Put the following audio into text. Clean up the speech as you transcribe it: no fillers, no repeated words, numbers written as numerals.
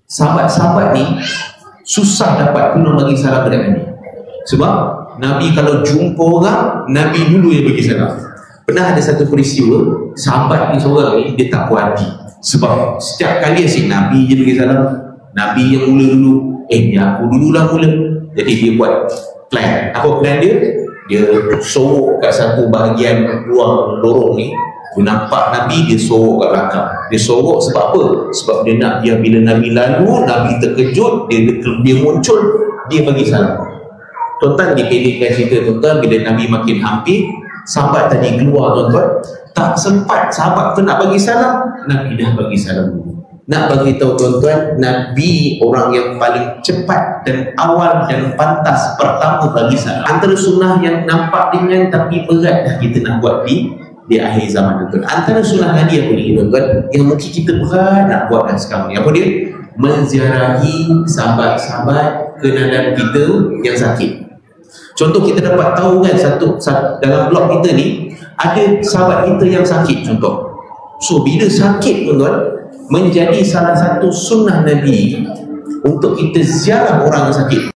sahabat-sahabat ni susah dapat tolong bagi salam kepada Nabi. Sebab Nabi kalau jumpa orang, Nabi dulu yang bagi salam. Pernah ada satu peristiwa, sahabat ni seorang ni, dia tak puas hati. Sebab setiap kali asyik Nabi je bagi salam, Nabi yang mula dulu, aku dululah mula. Jadi dia buat plan. Apa plan dia? Dia sorok kat satu bahagian luar lorong ni. Dia nampak Nabi, dia sorok kat belakang. Dia sorok sebab apa? Sebab dia nak biar bila Nabi lalu, Nabi terkejut, dia muncul, dia bagi salam. Tuan-tuan, dipendekkan cerita tuan-tuan, bila Nabi makin hampir, sahabat tadi keluar tuan-tuan, tak sempat sahabat tu nak bagi salam, Nabi dah bagi salam dulu. Nak bagi tahu tuan-tuan, Nabi orang yang paling cepat dan awal dan pantas pertama bagi salam. Antara sunnah yang nampak ringan tapi berat dah kita nak buat di akhir zaman tuan-tuan. Antara sunnah Nabi apa ni tuan-tuan, yang mungkin kita berat nak buat sekarang ni, apa dia? Menziarahi sahabat-sahabat kenalan kita yang sakit. Contoh kita dapat tahu kan, satu dalam blog kita ni ada sahabat kita yang sakit contoh. So bila sakit tuan-tuan, menjadi salah satu sunnah Nabi untuk kita ziarah orang yang sakit.